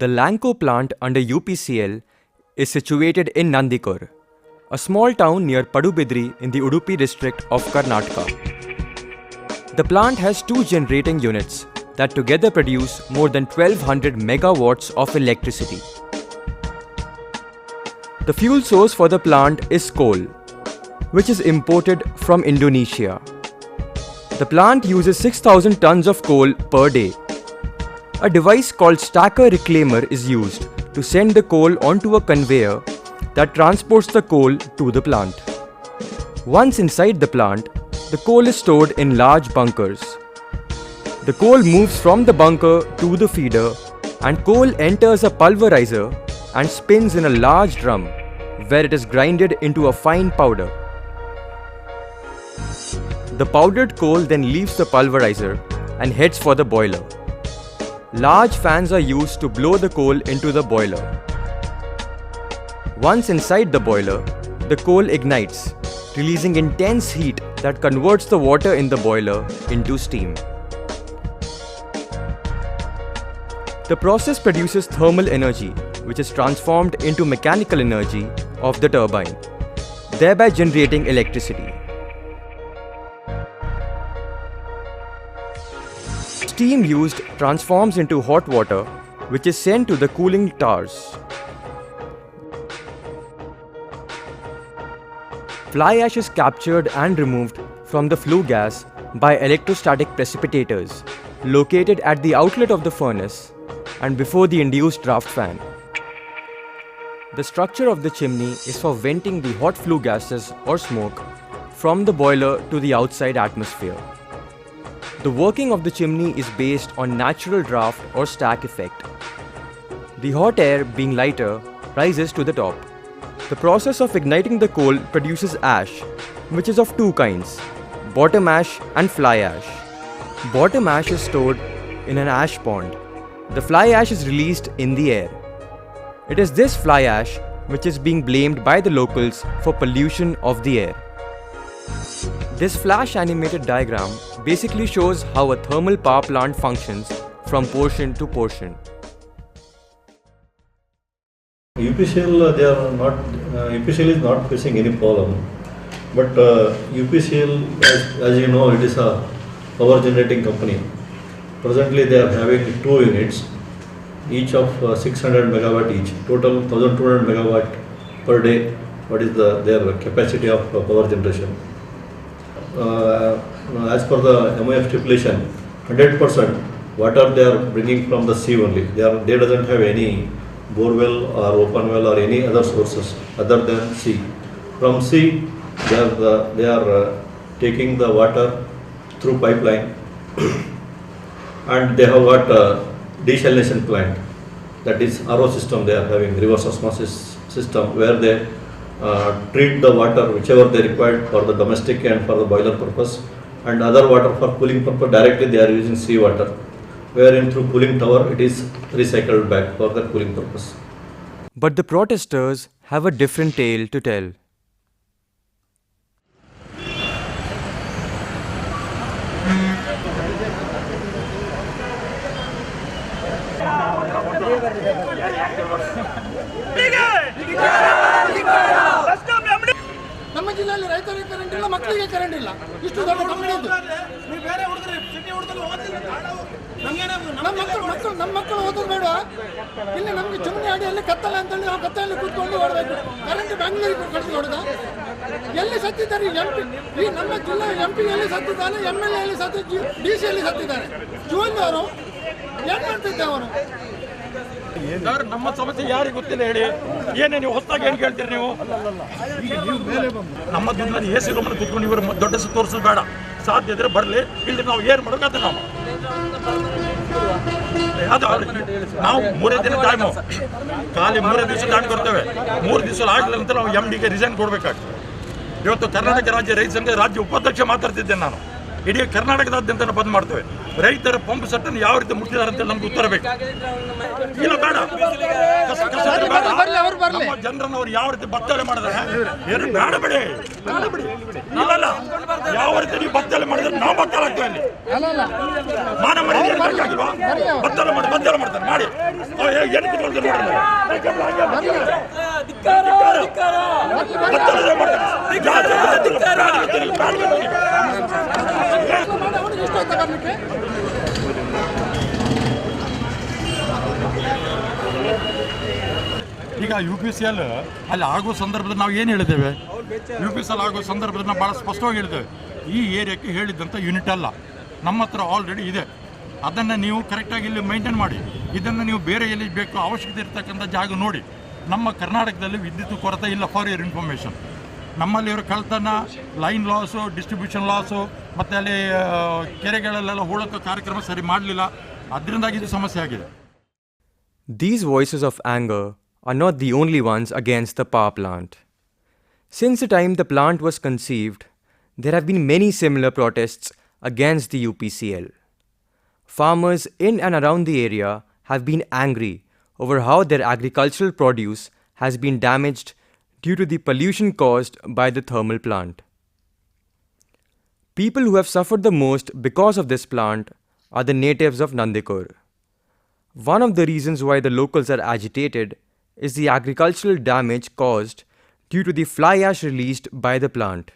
The Lanco plant under UPCL is situated in Nandikor, a small town near Padubidri in the Udupi district of Karnataka. The plant has two generating units that together produce more than 1200 megawatts of electricity. The fuel source for the plant is coal, which is imported from Indonesia. The plant uses 6,000 tons of coal per day. A device called stacker reclaimer is used to send the coal onto a conveyor that transports the coal to the plant. Once inside the plant, the coal is stored in large bunkers. The coal moves from the bunker to the feeder, and coal enters a pulverizer and spins in a large drum where it is grinded into a fine powder. The powdered coal then leaves the pulverizer and heads for the boiler. Large fans are used to blow the coal into the boiler. Once inside the boiler, the coal ignites, releasing intense heat that converts the water in the boiler into steam. The process produces thermal energy, which is transformed into mechanical energy of the turbine, thereby generating electricity. Steam used transforms into hot water, which is sent to the cooling towers. Fly ash is captured and removed from the flue gas by electrostatic precipitators located at the outlet of the furnace and before the induced draft fan. The structure of the chimney is for venting the hot flue gases or smoke from the boiler to the outside atmosphere. The working of the chimney is based on natural draft or stack effect. The hot air, being lighter, rises to the top. The process of igniting the coal produces ash, which is of two kinds, bottom ash and fly ash. Bottom ash is stored in an ash pond. The fly ash is released in the air. It is this fly ash which is being blamed by the locals for pollution of the air. This flash animated diagram basically shows how a thermal power plant functions from portion to portion. UPCL, UPCL is not facing any problem, but UPCL, as you know, it is a power generating company. Presently, they are having two units, each of 600 megawatt each, total 1200 megawatt per day. What is their capacity of power generation? As per the MOF stipulation, 100% water they are bringing from the sea only. They doesn't have any borewell or open well or any other sources other than sea. From sea, they are taking the water through pipeline, and they have got a desalination plant, that is RO system. They are having reverse osmosis system where they treat the water whichever they required for the domestic and for the boiler purpose, and other water for cooling purpose directly they are using sea water, wherein through cooling tower it is recycled back for the cooling purpose. But the protesters have a different tale to tell. ನಮ್ಮ ಜಿಲ್ಲೆಯಲ್ಲಿ ರೈತರಿಗೆ current ಇಲ್ಲ, ಮಕ್ಕಳಿಗೆ current ಇಲ್ಲ. ಇಷ್ಟು ದೊಡ್ಡ company ಇದು. ನಮ್ಮ ಮಕ್ಕಳು ಓದೋದು ಬೇಡ. ಇಲ್ಲಿ ನಮಗೆ ಚಿಮಣಿ ಅಡಿಯಲ್ಲಿ ಕತ್ತಲೆ ಅಂತೇಳಿ ನಾವು ಕತ್ತಲೆಯಲ್ಲಿ ಕೂತ್ಕೊಂಡು ಓಡಬೇಕು. ಕರೆಂಟ್ ಬ್ಯಾಂಗ್ಳೂರಿಗೆ ಕಳಿಸಿ ಹೊಡೆದ. ಎಲ್ಲಿ ಸತ್ತಿದ್ದಾರೆ ಈ ನಮ್ಮ ಜಿಲ್ಲೆ MP ಎಲ್ಲಿ ಸತ್ತಿದ್ದಾನೆ, MLA ಎಲ್ಲಿ ಸತ್ತಿದ್ದು, DC ಎಲ್ಲಿ ಸತ್ತಿದ್ದಾರೆ. ಜೂನ್ ಅವರು ಏನ್ ಮಾಡ್ತಿದ್ದೆ ಅವರು? ಸರ್, ನಮ್ಮ ಸಮಸ್ಯೆ ಯಾರಿಗೆ ಗೊತ್ತಿಲ್ಲ ಹೇಳಿ. ಏನೇ ನೀವು ಹೊಸದಾಗಿ ಏನು ಕೇಳ್ತೀರಿ ನೀವು? ನಮ್ಮ ದುಡ್ಡಲ್ಲಿ AC ರೂಮಲ್ಲಿ ಕೂತ್ಕೊಂಡು ಇವರು ದೊಡ್ಡ ತೋರಿಸೋದು ಬೇಡ. ಸಾಧ್ಯ ಇದ್ರೆ ಬರಲಿ, ಇಲ್ಲಿ ನಾವು ಏನು ಮಾಡೋದು ನಾವು ಮೂರೇ ದಿನ ಟೈಮು, ಖಾಲಿ 3 ದಿವಸ ದಾಟಿ ಬರ್ತೇವೆ. 3 ದಿವಸ ಆಗಲಿಲ್ಲ ಅಂತ ನಾವು MD ಗೆ ರಿಸೈನ್ ಕೊಡಬೇಕಾಗ್ತದೆ. ಇವತ್ತು ಕರ್ನಾಟಕ ರಾಜ್ಯ ರೈತ ಸಂಘ ರಾಜ್ಯ ಉಪಾಧ್ಯಕ್ಷ ಮಾತಾಡ್ತಿದ್ದೇನೆ ನಾನು. ಇಡೀ ಕರ್ನಾಟಕದಾದ್ಯಂತ ನಾವು ಬಂದ್ ಮಾಡ್ತೇವೆ. ರೈತರ ಪಂಪ್ ಸೆಟ್ಟನ್ನು ಯಾವ ರೀತಿ ಮುಟ್ಟಿದ್ದಾರೆ ಅಂತ ನಮ್ಗೆ ಉತ್ತರ ಬೇಕು. ಇಲ್ಲ ಬೇಡ, ನಮ್ಮ ಜನರನ್ನು ಅವ್ರು ಯಾವ ರೀತಿ ಬತ್ತಲೆ ಮಾಡಿದ್ರೆ ಏನು ಬೇಡ ಬಿಡಿ. ಇಲ್ಲ ಯಾವ ರೀತಿ ನೀವು ಬತ್ತಲೆ ಮಾಡಿದ್ರೆ ನಾವು ಬತ್ತಲೆ ಆಗ್ತೇವೆ. ಅಲ್ಲಿ ಮಾನ ಮರ್ಯಾದೆ ಬೇಕಾಗಿಲ್ವಾ? ಬತ್ತಲೆ ಮಾಡ್ತಾರೆ ಮಾಡಿ ಏನು ಕಿತ್ಕೊಳ್ತಾರೆ ಈಗ UPCL ಅಲ್ಲಿ ಆಗೋ ಸಂದರ್ಭದಲ್ಲಿ ನಾವು ಏನು ಹೇಳಿದ್ದೇವೆ? UPCL ಆಗೋ ಸಂದರ್ಭದಲ್ಲಿ ನಾವು ಭಾಳ ಸ್ಪಷ್ಟವಾಗಿ ಹೇಳಿದ್ದೇವೆ, ಈ ಏರಿಯಾಕ್ಕೆ ಹೇಳಿದ್ದಂಥ ಯೂನಿಟ್ ಅಲ್ಲ, ನಮ್ಮ ಹತ್ರ ಆಲ್ರೆಡಿ ಇದೆ, ಅದನ್ನು ನೀವು ಕರೆಕ್ಟಾಗಿ ಇಲ್ಲಿ ಮೈಂಟೈನ್ ಮಾಡಿ. ಇದನ್ನು ನೀವು ಬೇರೆ ಎಲ್ಲಿ ಬೇಕು ಅವಶ್ಯಕತೆ ಇರ್ತಕ್ಕಂಥ ಜಾಗ ನೋಡಿ. ನಮ್ಮ ಕರ್ನಾಟಕದಲ್ಲಿ ವಿದ್ಯುತ್ ಕೊರತೆ ಇಲ್ಲ. ಫಾರ್ ಯುವರ್ ಇನ್ಫಾರ್ಮೇಷನ್, ನಮ್ಮಲ್ಲಿ ಇವರು ಕಳ್ತನ, ಲೈನ್ ಲಾಸು, ಡಿಸ್ಟ್ರಿಬ್ಯೂಷನ್ ಲಾಸು, ಮತ್ತು ಅಲ್ಲಿ ಕೆರೆಗಳಲ್ಲೆಲ್ಲ ಹೂಳಕ್ಕೆ ಕಾರ್ಯಕ್ರಮ ಸರಿ ಮಾಡಲಿಲ್ಲ, ಅದರಿಂದಾಗಿ ಇದು ಸಮಸ್ಯೆ ಆಗಿದೆ. These voices of anger are not the only ones against the power plant. Since the time the plant was conceived, there have been many similar protests against the UPCL. Farmers in and around the area have been angry over how their agricultural produce has been damaged due to the pollution caused by the thermal plant. People who have suffered the most because of this plant are the natives of Nandikor. One of the reasons why the locals are agitated is the agricultural damage caused due to the fly ash released by the plant.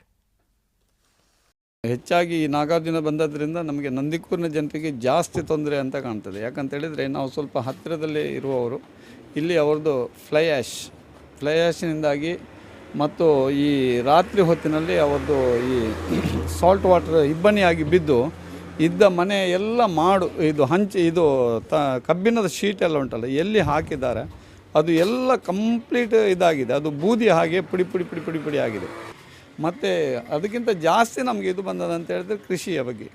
ಹೆಚ್ಚಾಗಿ ಈ ನಾಗಾರ್ಜುನ ಬಂದದ್ರಿಂದ ನಮಗೆ ನಂದಿಕೂರಿನ ಜನರಿಗೆ ಜಾಸ್ತಿ ತೊಂದರೆ ಅಂತ ಕಾಣ್ತದೆ. ಯಾಕಂತ ಹೇಳಿದರೆ ನಾವು ಸ್ವಲ್ಪ ಹತ್ತಿರದಲ್ಲೇ ಇರುವವರು. ಇಲ್ಲಿ ಅವ್ರದ್ದು ಫ್ಲೈ ಆ್ಯಶ್ನಿಂದಾಗಿ ಮತ್ತು ಈ ರಾತ್ರಿ ಹೊತ್ತಿನಲ್ಲಿ ಅವ್ರದ್ದು ಈ ಸಾಲ್ಟ್ ವಾಟರ್ ಇಬ್ಬನಿಯಾಗಿ ಬಿದ್ದು ಇದ್ದ ಮನೆ ಎಲ್ಲ ಮಾಡು ಇದು ಇದು ಕಬ್ಬಿಣದ ಶೀಟ್ ಎಲ್ಲ ಉಂಟಲ್ಲ, ಎಲ್ಲಿ ಹಾಕಿದ್ದಾರೆ ಅದು ಎಲ್ಲ ಕಂಪ್ಲೀಟ್ ಇದಾಗಿದೆ. ಅದು ಬೂದಿ ಹಾಗೆ ಪುಡಿ ಆಗಿದೆ. ಮತ್ತು ಅದಕ್ಕಿಂತ ಜಾಸ್ತಿ ನಮಗೆ ಇದು ಬಂದದಂತ ಹೇಳಿದ್ರೆ ಕೃಷಿಯ ಬಗ್ಗೆ.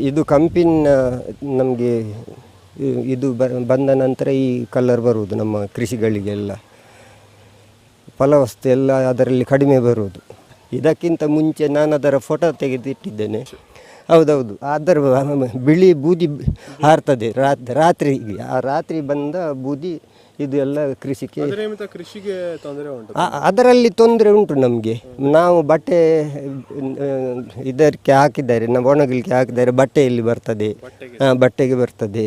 ಇದು ಕಂಪಿನ ನಮಗೆ ಇದು ಬಂದ ನಂತರ ಈ ಕಲರ್ ಬರುವುದು ನಮ್ಮ ಕೃಷಿಗಳಿಗೆಲ್ಲ ಫಲವಸ್ತು ಎಲ್ಲ ಅದರಲ್ಲಿ ಕಡಿಮೆ ಬರುವುದು. ಇದಕ್ಕಿಂತ ಮುಂಚೆ ನಾನು ಅದರ ಫೋಟೋ ತೆಗೆದಿಟ್ಟಿದ್ದೇನೆ. ಹೌದೌದು, ಅದರ ಬಿಳಿ ಬೂದಿ ಹಾರ್ತದೆ ರಾತ್ರಿಗೆ. ಆ ರಾತ್ರಿ ಬಂದ ಬೂದಿ ಇದು ಎಲ್ಲ ಕೃಷಿಗೆ ಅದರಲ್ಲಿ ತೊಂದರೆ ಉಂಟು ನಮಗೆ. ನಾವು ಬಟ್ಟೆ ಇದಕ್ಕೆ ಹಾಕಿದ್ದಾರೆ, ನಾವು ಒಣಗಲಿಕ್ಕೆ ಹಾಕಿದ್ದಾರೆ, ಬಟ್ಟೆಯಲ್ಲಿ ಬರ್ತದೆ, ಬಟ್ಟೆಗೆ ಬರ್ತದೆ.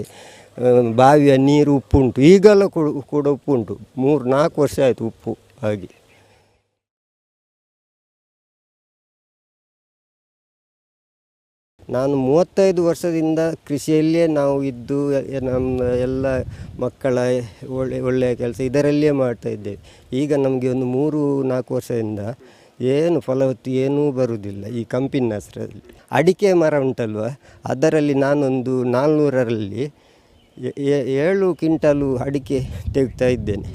ಬಾವಿಯ ನೀರು ಉಪ್ಪು ಉಂಟು, ಈಗಲೂ ಕೂಡ ಉಪ್ಪು ಉಂಟು. 3-4 ವರ್ಷ ಆಯಿತು ಉಪ್ಪು ಹಾಗೆ. ನಾನು 35 ವರ್ಷದಿಂದ ಕೃಷಿಯಲ್ಲಿಯೇ ನಾವು ಇದ್ದು ನಮ್ಮ ಎಲ್ಲ ಮಕ್ಕಳ ಒಳ್ಳೆಯ ಕೆಲಸ ಇದರಲ್ಲಿಯೇ ಮಾಡ್ತಾಯಿದ್ದೇವೆ. ಈಗ ನಮಗೆ ಒಂದು 3-4 ವರ್ಷದಿಂದ ಏನು ಫಲವತ್ತು ಏನೂ ಬರುವುದಿಲ್ಲ ಈ ಕಂಪಿನ ಹೆಸರಲ್ಲಿ. ಅಡಿಕೆ ಮರ ಉಂಟಲ್ವ, ಅದರಲ್ಲಿ ನಾನೊಂದು 400ರಲ್ಲಿ 7 ಕ್ವಿಂಟಲು ಅಡಿಕೆ ತೆಗ್ತಾ ಇದ್ದೇನೆ.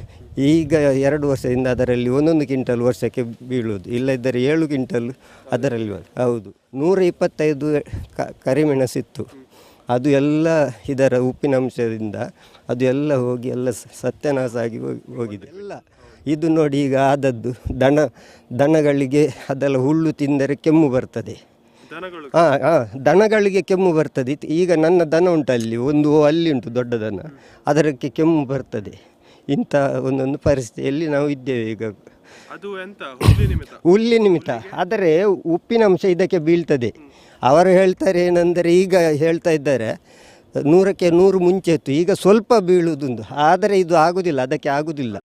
ಈಗ 2 ವರ್ಷದಿಂದ ಅದರಲ್ಲಿ 1 ಕ್ವಿಂಟಲ್ ವರ್ಷಕ್ಕೆ ಬೀಳುವುದು, ಇಲ್ಲದಿದ್ದರೆ 7 ಕ್ವಿಂಟಲ್ ಅದರಲ್ಲಿ. ಹೌದು, 125 ಕರಿಮೆಣಸಿತ್ತು, ಅದು ಎಲ್ಲ ಇದರ ಉಪ್ಪಿನಂಶದಿಂದ ಅದು ಎಲ್ಲ ಹೋಗಿ ಎಲ್ಲ ಸತ್ಯನಾಶ ಆಗಿ ಹೋಗಿದೆ ಎಲ್ಲ. ಇದು ನೋಡಿ ಈಗ ಆದದ್ದು ದನಗಳಿಗೆ ಅದೆಲ್ಲ ಹುಲ್ಲು ತಿಂದರೆ ಕೆಮ್ಮು ಬರ್ತದೆ. ದನಗಳಿಗೆ ಕೆಮ್ಮು ಬರ್ತದೆ. ಈಗ ನನ್ನ ದನ ಉಂಟಲ್ಲಿ ಅಲ್ಲಿ ಉಂಟು ದೊಡ್ಡ ದನ, ಅದಕ್ಕೆ ಕೆಮ್ಮು ಬರ್ತದೆ. ಇಂಥ ಒಂದೊಂದು ಪರಿಸ್ಥಿತಿಯಲ್ಲಿ ನಾವು ಇದ್ದೇವೆ ಈಗ. ಅದು ಎಂತ ಹುಲ್ಲಿ ನಿಮಿತ್ತ, ಆದರೆ ಉಪ್ಪಿನಂಶ ಇದಕ್ಕೆ ಬೀಳ್ತದೆ. ಅವರು ಹೇಳ್ತಾರೆ ಏನಂದರೆ, ಈಗ ಹೇಳ್ತಾ ಇದ್ದಾರೆ 100ಕ್ಕೆ 100 ಮುಂಚೆ ಇತ್ತು, ಈಗ ಸ್ವಲ್ಪ ಬೀಳುವುದುಂಟು, ಆದರೆ ಇದು ಆಗುವುದಿಲ್ಲ, ಅದಕ್ಕೆ ಆಗುವುದಿಲ್ಲ.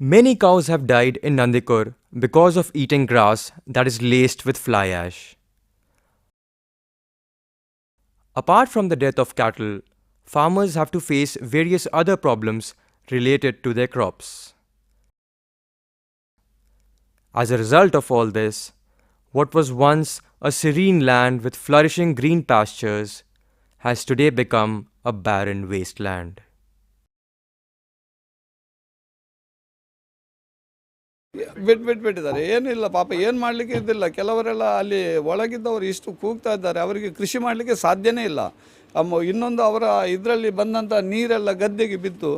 Many cows have died in Nandikor because of eating grass that is laced with fly ash. Apart from the death of cattle, farmers have to face various other problems related to their crops. As a result of all this, what was once a serene land with flourishing green pastures has today become a barren wasteland. ಬಿಟ್ಟಿದ್ದಾರೆ. ಏನಿಲ್ಲ ಪಾಪ, ಏನು ಮಾಡಲಿಕ್ಕೆ ಇದ್ದಿಲ್ಲ. ಕೆಲವರೆಲ್ಲ ಅಲ್ಲಿ ಒಳಗಿದ್ದವರು ಇಷ್ಟು ಕೂಗ್ತಾ ಇದ್ದಾರೆ, ಅವರಿಗೆ ಕೃಷಿ ಮಾಡಲಿಕ್ಕೆ ಸಾಧ್ಯನೇ ಇಲ್ಲ. ಇನ್ನೊಂದು ಅವರ ಇದರಲ್ಲಿ ಬಂದಂಥ ನೀರೆಲ್ಲ ಗದ್ದೆಗೆ ಬಿದ್ದು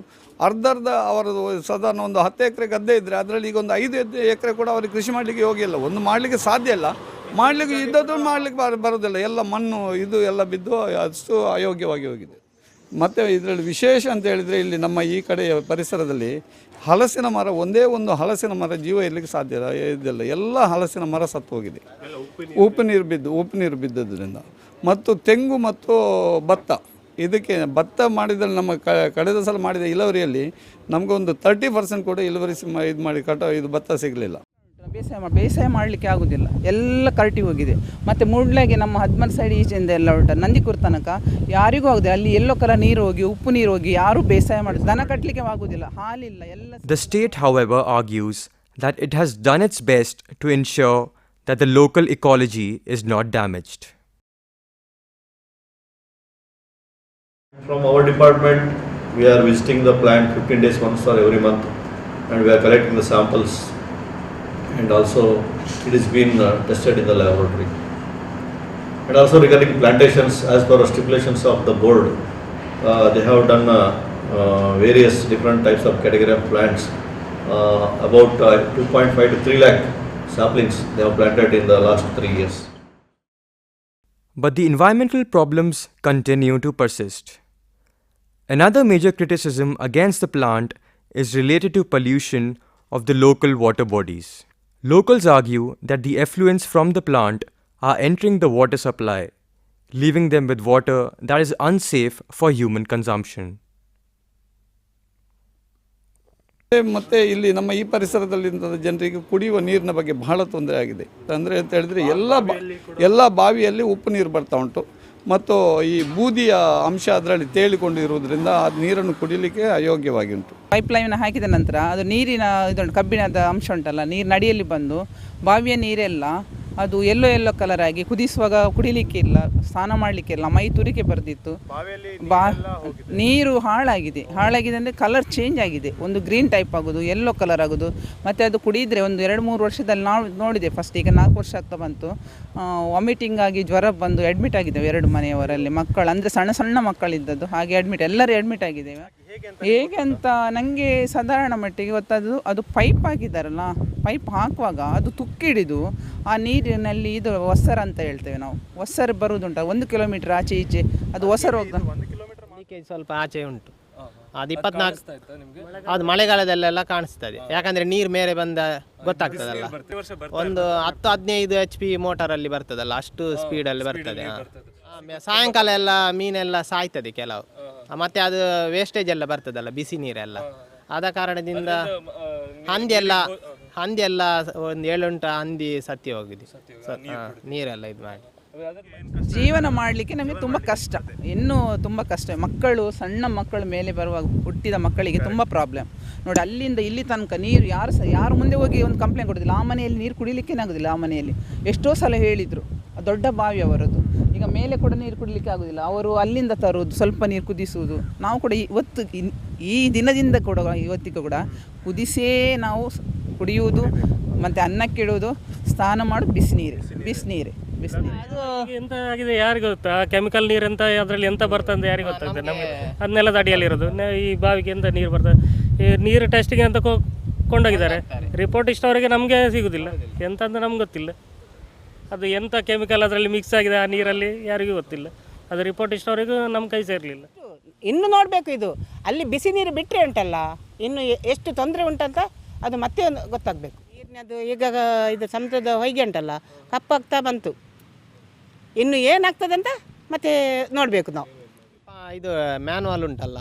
ಅರ್ಧ ಅವರದು ಸಾಧಾರಣ ಒಂದು 10 ಎಕರೆ ಗದ್ದೆ ಇದ್ದರೆ ಅದರಲ್ಲಿ ಈಗ ಒಂದು 5 ಎಕರೆ ಕೂಡ ಅವರಿಗೆ ಕೃಷಿ ಮಾಡಲಿಕ್ಕೆ ಹೋಗಿಲ್ಲ. ಒಂದು ಮಾಡಲಿಕ್ಕೆ ಸಾಧ್ಯ ಇಲ್ಲ, ಮಾಡಲಿಕ್ಕೆ ಇದ್ದದ್ದು ಮಾಡಲಿಕ್ಕೆ ಬರೋದಿಲ್ಲ, ಎಲ್ಲ ಮಣ್ಣು ಇದು ಎಲ್ಲ ಬಿದ್ದು ಅಷ್ಟು ಅಯೋಗ್ಯವಾಗಿ ಹೋಗಿದೆ. ಮತ್ತು ಇದರಲ್ಲಿ ವಿಶೇಷ ಅಂತ ಹೇಳಿದರೆ ಇಲ್ಲಿ ನಮ್ಮ ಈ ಕಡೆಯ ಪರಿಸರದಲ್ಲಿ ಹಲಸಿನ ಮರ, ಒಂದೇ ಒಂದು ಹಲಸಿನ ಮರ ಜೀವ ಇರಲಿಕ್ಕೆ ಸಾಧ್ಯ ಇದಿಲ್ಲ, ಎಲ್ಲ ಹಲಸಿನ ಮರ ಸತ್ತು ಹೋಗಿದೆ ಉಪ್ಪು ನೀರು ಬಿದ್ದದ್ರಿಂದ. ಮತ್ತು ತೆಂಗು ಮತ್ತು ಭತ್ತ, ಇದಕ್ಕೆ ಭತ್ತ ಮಾಡಿದಲ್ಲಿ ನಮ್ಮ ಕಳೆದ ಸಲ ಮಾಡಿದ ಇಳುವರಿಯಲ್ಲಿ ನಮಗೊಂದು 30% ಕೂಡ ಇಳುವರಿ ಇದು ಮಾಡಿ ಇದು ಭತ್ತ ಸಿಗಲಿಲ್ಲ. ಬೇಸಾಯ ಮಾಡಲಿಕ್ಕೆ ಆಗೋದಿಲ್ಲ, ಎಲ್ಲ ಕರಟಿ ಹೋಗಿದೆ. ಮತ್ತು ಮೂಡ್ಲಾಗೆ ನಮ್ಮ 13 ಸೈಡ್ ಈಚೆಯಿಂದ ಎಲ್ಲ ಉಂಟು, ನಂದಿಕೂರು ತನಕ ಯಾರಿಗೂ ಆಗೋದಿಲ್ಲ. ಅಲ್ಲಿ ಎಲ್ಲೋ ಕಲ ನೀರು ಹೋಗಿ ಉಪ್ಪು ನೀರು ಹೋಗಿ ಯಾರೂ ಬೇಸಾಯ ಮಾಡಿ ದನ ಕಟ್ಟಲಿಕ್ಕೆ ಆಗೋದಿಲ್ಲ, ಹಾಲಿಲ್ಲ ಎಲ್ಲ. The state, however, argues that it has done its best to ensure that the local ecology is not damaged. From our department, we are visiting the plant 15 days once or every month, and we are collecting the samples, and also it is been tested in the laboratory. And also regarding plantations, as per the stipulations of the board, they have done various different types of category of plants. About 2.5 to 3 lakh saplings they have planted in the last 3 years. But the environmental problems continue to persist. Another major criticism against the plant is related to pollution of the local water bodies. Locals argue that the effluents from the plant are entering the water supply, leaving them with water that is unsafe for human consumption. ಮತ್ತು ಇಲ್ಲಿ ನಮ್ಮ ಈ ಪರಿಸರದಲ್ಲಿಂದ ಜನರಿಗೆ ಕುಡಿಯುವ ನೀರಿನ ಬಗ್ಗೆ ಬಹಳ ತೊಂದರೆ ಆಗಿದೆ. ಅಂದರೆ ಅಂತ ಹೇಳಿದರೆ ಎಲ್ಲ ಬಾವಿಯಲ್ಲಿ ಉಪ್ಪು ನೀರು ಬರ್ತಾ ಉಂಟು ಮತ್ತು ಈ ಬೂದಿಯ ಅಂಶ ಅದರಲ್ಲಿ ತೇಲಿಕೊಂಡಿರುವುದರಿಂದ ಆ ನೀರನ್ನು ಕುಡಿಯಲಿಕ್ಕೆ ಅಯೋಗ್ಯವಾಗಿ ಉಂಟು. ಪೈಪ್ಲೈನ್ ಹಾಕಿದ ನಂತರ ಅದು ನೀರಿನ ಇದೊಂದು ಕಬ್ಬಿಣದ ಅಂಶ ಉಂಟಲ್ಲ, ನೀರು ನಡಿಯಲ್ಲಿ ಬಂದು ಬಾವಿಯ ನೀರೆಲ್ಲ ಅದು ಎಲ್ಲೋ ಕಲರ್ ಆಗಿ ಕುದಿಸುವಾಗ ಕುಡಿಲಿಕ್ಕೆ ಇಲ್ಲ, ಸ್ನಾನ ಮಾಡಲಿಕ್ಕೆ ಇಲ್ಲ, ಮೈ ತುರಿಕೆ ಬರ್ತಿತ್ತು. ನೀರು ಹಾಳಾಗಿದೆ ಅಂದರೆ ಕಲರ್ ಚೇಂಜ್ ಆಗಿದೆ, ಒಂದು ಗ್ರೀನ್ ಟೈಪ್ ಆಗೋದು, ಎಲ್ಲೋ ಕಲರ್ ಆಗೋದು. ಮತ್ತು ಅದು ಕುಡಿದರೆ ಒಂದು 2-3 ವರ್ಷದಲ್ಲಿ ನಾವು ನೋಡಿದೆ, ಫಸ್ಟ್ ಈಗ 4 ವರ್ಷ ಆಗ್ತಾ ಬಂತು, ವಾಮಿಟಿಂಗ್ ಆಗಿ ಜ್ವರ ಬಂದು ಅಡ್ಮಿಟ್ ಆಗಿದ್ದೇವೆ 2 ಮನೆಯವರಲ್ಲಿ. ಮಕ್ಕಳು ಅಂದರೆ ಸಣ್ಣ ಮಕ್ಕಳಿದ್ದದ್ದು, ಹಾಗೆ ಎಲ್ಲರೂ ಅಡ್ಮಿಟ್ ಆಗಿದ್ದೇವೆ. ಹೇಗೆ ಅಂತ ನನಗೆ ಸಾಧಾರಣ ಮಟ್ಟಿಗೆ ಗೊತ್ತಾದ್ದು, ಅದು ಪೈಪ್ ಹಾಕಿದ್ದಾರಲ್ಲ, ಪೈಪ್ ಹಾಕುವಾಗ ಅದು ತುಕ್ಕಿಡಿದು ಆ ನೀರಿನಲ್ಲಿ ಇದು ಒಸರು ಅಂತ ಹೇಳ್ತೇವೆ ನಾವು, ಒಸರು ಬರುವುದುಂಟ 1 ಕಿಲೋಮೀಟರ್ ಆಚೆ ಈಚೆ ಅದು ಒಸರು ಹೋಗ ಸ್ವಲ್ಪ ಆಚೆ ಉಂಟು. ಅದು 24 ಅದು ಮಳೆಗಾಲದಲ್ಲೆಲ್ಲ ಕಾಣಿಸ್ತದೆ, ಯಾಕಂದರೆ ನೀರು ಮೇಲೆ ಬಂದ ಗೊತ್ತಾಗ್ತದಲ್ಲ. ಒಂದು 10-15 HP ಮೋಟಾರಲ್ಲಿ ಬರ್ತದಲ್ಲ, ಅಷ್ಟು ಸ್ಪೀಡಲ್ಲಿ ಬರ್ತದೆ. ಸಾಯಂಕಾಲ ಎಲ್ಲ ಮೀನೆಲ್ಲ ಸಾಯ್ತದೆ ಕೆಲವು, ಮತ್ತು ಅದು ವೇಸ್ಟೇಜ್ ಎಲ್ಲ ಬರ್ತದಲ್ಲ, ಬಿಸಿ ನೀರೆಲ್ಲ. ಆದ ಕಾರಣದಿಂದ ಹಂದಿ ಎಲ್ಲ ಒಂದು 7-8 ಹಂದಿ ಸತ್ಯ ಹೋಗಿದೆ, ನೀರೆಲ್ಲ ಇದು ಮಾಡಿ. ಜೀವನ ಮಾಡಲಿಕ್ಕೆ ನಮಗೆ ತುಂಬ ಕಷ್ಟ, ಇನ್ನೂ ತುಂಬ ಕಷ್ಟ. ಮಕ್ಕಳು, ಸಣ್ಣ ಮಕ್ಕಳ ಮೇಲೆ ಬರುವಾಗ ಹುಟ್ಟಿದ ಮಕ್ಕಳಿಗೆ ತುಂಬ ಪ್ರಾಬ್ಲಮ್ ನೋಡಿ. ಅಲ್ಲಿಂದ ಇಲ್ಲಿ ತನಕ ನೀರು ಯಾರು ಮುಂದೆ ಹೋಗಿ ಒಂದು ಕಂಪ್ಲೇಂಟ್ ಕೊಡೋದಿಲ್ಲ. ಆ ಮನೆಯಲ್ಲಿ ನೀರು ಕುಡಿಲಿಕ್ಕೆ ಆಗೋದಿಲ್ಲ. ಆ ಮನೆಯಲ್ಲಿ ಎಷ್ಟೋ ಸಲ ಹೇಳಿದರು, ದೊಡ್ಡ ಬಾವಿ ಅವರದ್ದು. ಈಗ ಮೇಲೆ ಕೂಡ ನೀರು ಕುಡಿಲಿಕ್ಕೆ ಆಗೋದಿಲ್ಲ, ಅವರು ಅಲ್ಲಿಂದ ತರುವುದು, ಸ್ವಲ್ಪ ನೀರು ಕುದಿಸುವುದು. ನಾವು ಕೂಡ ಇವತ್ತು ಈ ದಿನದಿಂದ ಕೂಡ ಇವತ್ತಿಗೂ ಕೂಡ ಕುದಿಸೇ ನಾವು ಕುಡಿಯುವುದು, ಮತ್ತು ಅನ್ನಕ್ಕಿಡುವುದು, ಸ್ನಾನ ಮಾಡೋದು ಬಿಸಿನೀರೇ. ಅದು ಎಂತ ಆಗಿದೆ ಯಾರಿಗೆ ಗೊತ್ತಾ? ಕೆಮಿಕಲ್ ನೀರು ಅಂತ ಅದರಲ್ಲಿ ಎಂತ ಬರ್ತದೆ ಯಾರಿಗೆ ಗೊತ್ತಾಗ್ತದೆ? ನಮಗೆ ಅದನ್ನೆಲ್ಲ ತಡಿಯಲ್ಲಿರೋದು. ಈ ಬಾವಿಗೆ ಎಂತ ನೀರು ಬರ್ತದೆ, ಈ ನೀರು ಟೆಸ್ಟಿಗೆ ಅಂತ ಕೊಂಡೋಗಿದ್ದಾರೆ. ರಿಪೋರ್ಟ್ ಇಷ್ಟವರೆಗೆ ನಮಗೆ ಸಿಗೋದಿಲ್ಲ, ಎಂತ ಅಂತ ನಮ್ಗೆ ಗೊತ್ತಿಲ್ಲ. ಅದು ಎಂಥ ಕೆಮಿಕಲ್ ಅದರಲ್ಲಿ ಮಿಕ್ಸ್ ಆಗಿದೆ ಆ ನೀರಲ್ಲಿ ಯಾರಿಗೂ ಗೊತ್ತಿಲ್ಲ. ಅದು ರಿಪೋರ್ಟ್ ಇಷ್ಟವರೆಗೂ ನಮ್ಮ ಕೈ ಸೇರಲಿಲ್ಲ. ಇನ್ನು ನೋಡಬೇಕು, ಇದು ಅಲ್ಲಿ ಬಿಸಿ ನೀರು ಬಿಟ್ಟರೆ ಉಂಟಲ್ಲ, ಇನ್ನು ಎಷ್ಟು ತೊಂದರೆ ಉಂಟಂತ ಅದು ಮತ್ತೆ ಗೊತ್ತಾಗಬೇಕು. ನೀರಿನದು ಈಗ ಇದು ಸಮುದ್ರದ ಹೊಯ್ಗೆ ಉಂಟಲ್ಲ, ಕಪ್ಪಾಗ್ತಾ ಬಂತು, ಇನ್ನು ಏನಾಗ್ತದೆ ಅಂತ ಮತ್ತೆ ನೋಡಬೇಕು ನಾವು. ಇದು ಮ್ಯಾನ್ವಾಲ್ ಉಂಟಲ್ಲ,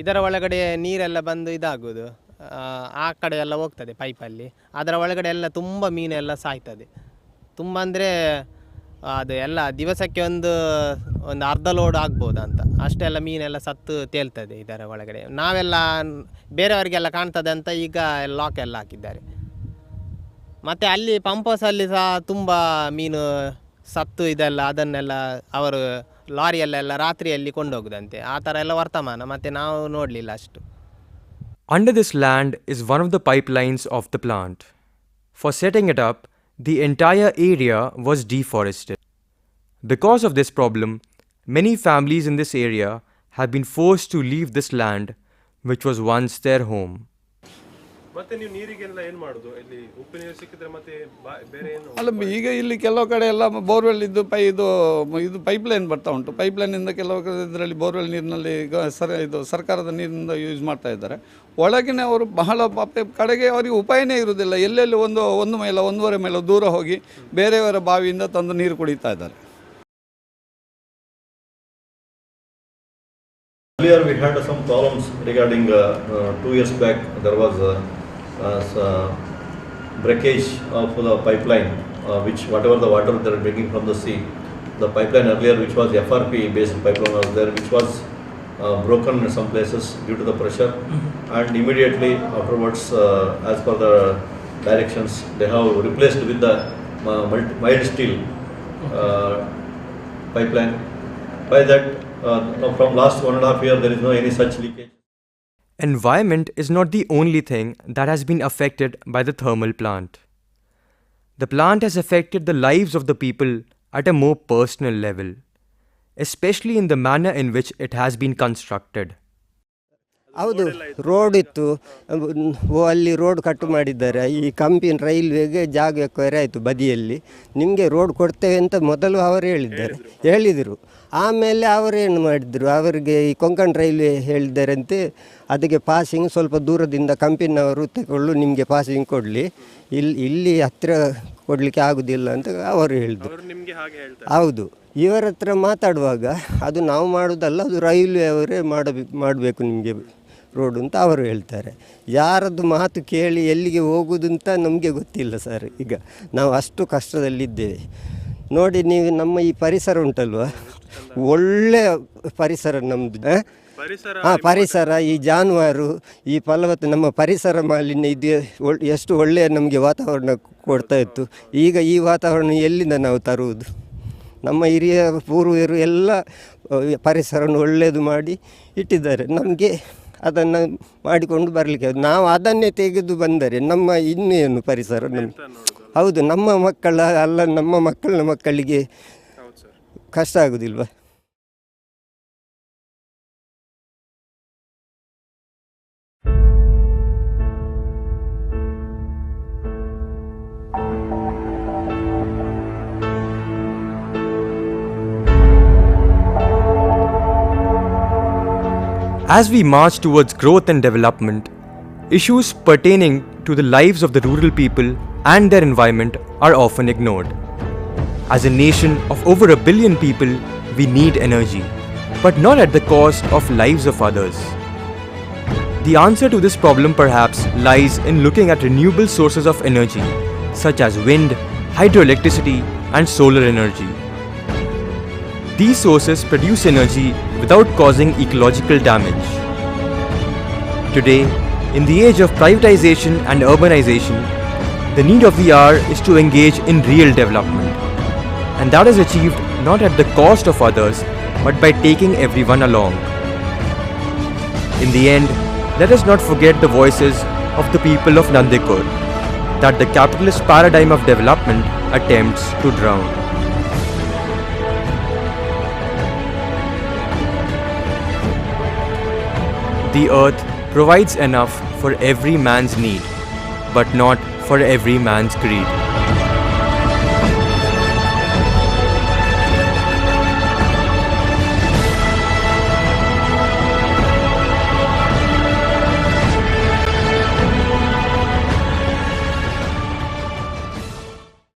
ಇದರ ಒಳಗಡೆ ನೀರೆಲ್ಲ ಬಂದು ಇದಾಗೋದು, ಆ ಕಡೆ ಎಲ್ಲ ಹೋಗ್ತದೆ ಪೈಪಲ್ಲಿ. ಅದರ ಒಳಗಡೆ ಎಲ್ಲ ತುಂಬ ಮೀನೆಲ್ಲ ಸಾಯ್ತದೆ. ತುಂಬ ಅಂದರೆ ಅದು ಎಲ್ಲ ದಿವಸಕ್ಕೆ ಒಂದು ಅರ್ಧ ಲೋಡ್ ಆಗ್ಬೋದು ಅಂತ, ಅಷ್ಟೆಲ್ಲ ಮೀನೆಲ್ಲ ಸತ್ತು ತೇಲ್ತದೆ ಇದರ ಒಳಗಡೆ. ನಾವೆಲ್ಲ ಬೇರೆಯವರಿಗೆಲ್ಲ ಕಾಣ್ತದೆ ಅಂತ ಈಗ ಲಾಕ್ ಎಲ್ಲ ಹಾಕಿದ್ದಾರೆ. ಮತ್ತು ಅಲ್ಲಿ ಪಂಪ್ ಹೌಸಲ್ಲಿ ಸಹ ತುಂಬ ಮೀನು ಸತ್ತು ಇದೆಲ್ಲ, ಅದನ್ನೆಲ್ಲ ಅವರು ಲಾರಿಯಲ್ಲೆಲ್ಲ ರಾತ್ರಿಯಲ್ಲಿ ಕೊಂಡೋಗುದಂತೆ. ಆ ಥರ ಎಲ್ಲ ವರ್ತಮಾನ, ಮತ್ತು ನಾವು ನೋಡಲಿಲ್ಲ ಅಷ್ಟು. Under this land is one of the pipelines of the plant. For setting it up, the entire area was deforested. Because of this problem, Many families in this area have been forced to leave this land, which was once their home. ಮತ್ತೆ ನೀವು ನೀರಿಗೆಲ್ಲ ಏನು ಮಾಡೋದು? ಇಲ್ಲಿ ಉಪ್ಪು ನೀರು ಸಿಕ್ಕಿದ್ರೆ ಮತ್ತೆ ಬೇರೆ ಏನು? ಅಲ್ಲ, ಈಗ ಇಲ್ಲಿ ಕೆಲವು ಕಡೆ ಎಲ್ಲ ಬೋರ್ವೆಲ್ ಇದ್ದು ಇದು ಪೈಪ್ಲೈನ್ ಬರ್ತಾ ಉಂಟು. ಪೈಪ್ಲೈನಿಂದ ಕೆಲವು ಇದರಲ್ಲಿ ಬೋರ್ವೆಲ್ ನೀರಿನಲ್ಲಿ ಈಗ ಸರ್ಕಾರದ ನೀರಿನಿಂದ ಯೂಸ್ ಮಾಡ್ತಾ ಇದ್ದಾರೆ. ಒಳಗಿನವರು ಬಹಳ ಕಡೆಗೆ ಅವರಿಗೆ ಉಪಾಯನೇ ಇರುವುದಿಲ್ಲ. ಎಲ್ಲೆಲ್ಲಿ ಒಂದು ಮೈಲ 1.5 ಮೈಲ ದೂರ ಹೋಗಿ ಬೇರೆಯವರ ಬಾವಿಯಿಂದ ತಂದು ನೀರು ಕುಡಿತಾ ಇದ್ದಾರೆ. Earlier we had some problems regarding 2 years back there was breakage of the pipeline, which whatever the water they are bringing from the sea, the pipeline earlier which was FRP based pipeline was there, which was broken in some places due to the pressure, and immediately afterwards as per the directions they have replaced with the mild steel pipeline. By that from last 1.5 years there is no any such leakage. Environment is not the only thing that has been affected by the thermal plant. The plant has affected the lives of the people at a more personal level, especially in the manner in which it has been constructed. ಹೌದು, road ಇತ್ತು, ಅಲ್ಲಿ road ಕಟ್ಟು ಮಾಡಿದ್ದಾರೆ. ಈ ಕಂಪಿನ ರೈಲ್ವೆಗೆ ಜಾಗ acquire ಆಯಿತು ಬದಿಯಲ್ಲಿ. ನಿಮಗೆ ರೋಡ್ ಕೊಡ್ತೇವೆ ಅಂತ ಮೊದಲು ಅವರು ಹೇಳಿದರು. ಆಮೇಲೆ ಅವರೇನು ಮಾಡಿದರು, ಅವರಿಗೆ ಈ ಕೊಂಕಣ್ ರೈಲ್ವೆ ಹೇಳಿದ್ದಾರಂತೆ ಅದಕ್ಕೆ ಪಾಸಿಂಗ್ ಸ್ವಲ್ಪ ದೂರದಿಂದ ಕಂಪಿನವರು ತಗೊಳ್ಳು, ನಿಮಗೆ ಪಾಸಿಂಗ್ ಕೊಡಲಿ, ಇಲ್ಲಿ ಹತ್ತಿರ ಕೊಡಲಿಕ್ಕೆ ಆಗೋದಿಲ್ಲ ಅಂತ ಅವರು ಹೇಳಿದರು. ಹೌದು, ಇವರ ಹತ್ರ ಮಾತಾಡುವಾಗ ಅದು ನಾವು ಮಾಡೋದಲ್ಲ, ಅದು ರೈಲ್ವೆ ಅವರೇ ಮಾಡಬೇಕು ನಿಮಗೆ ರೋಡು ಅಂತ ಅವರು ಹೇಳ್ತಾರೆ. ಯಾರದ್ದು ಮಾತು ಕೇಳಿ ಎಲ್ಲಿಗೆ ಹೋಗೋದು ಅಂತ ನಮಗೆ ಗೊತ್ತಿಲ್ಲ ಸರ್. ಈಗ ನಾವು ಅಷ್ಟು ಕಷ್ಟದಲ್ಲಿದ್ದೇವೆ ನೋಡಿ. ನೀವು ನಮ್ಮ ಈ ಪರಿಸರ ಉಂಟಲ್ವ, ಒಳ್ಳೆಯ ಪರಿಸರ ನಮ್ಮದು. ಪರಿಸರ, ಈ ಜಾನುವಾರು, ಈ ಫಲವತ್ತು ನಮ್ಮ ಪರಿಸರ ಮಾಲಿನ್ಯ ಇದು ಎಷ್ಟು ಒಳ್ಳೆಯ ನಮಗೆ ವಾತಾವರಣ ಕೊಡ್ತಾ ಇತ್ತು. ಈಗ ಈ ವಾತಾವರಣ ಎಲ್ಲಿಂದ ನಾವು ತರುವುದು? ನಮ್ಮ ಹಿರಿಯ ಪೂರ್ವಜರು ಎಲ್ಲ ಪರಿಸರವನ್ನು ಒಳ್ಳೆಯದು ಮಾಡಿ ಇಟ್ಟಿದ್ದಾರೆ. ನಮಗೆ ಅದನ್ನು ಮಾಡಿಕೊಂಡು ಬರಲಿಕ್ಕೆ ನಾವು ಅದನ್ನೇ ತೆಗೆದು ಬಂದರೆ ನಮ್ಮ ಇನ್ನೇನು ಪರಿಸರ ಹೌದು, ನಮ್ಮ ಮಕ್ಕಳ ಅಲ್ಲ, ನಮ್ಮ ಮಕ್ಕಳ ಮಕ್ಕಳಿಗೆ ಕಷ್ಟ ಆಗೋದಿಲ್ವ? As we march towards growth and development, issues pertaining to the lives of the rural people and their environment are often ignored. As a nation of over 1 billion people, we need energy, but not at the cost of lives of others. The answer to this problem perhaps lies in looking at renewable sources of energy, such as wind, hydroelectricity, and solar energy. These sources produce energy without causing ecological damage. Today, in the age of privatization and urbanization, the need of the hour is to engage in real development. And that is achieved not at the cost of others, but by taking everyone along. In the end, let us not forget the voices of the people of Nandikur, that the capitalist paradigm of development attempts to drown. The earth provides enough for every man's need, but not for every man's greed.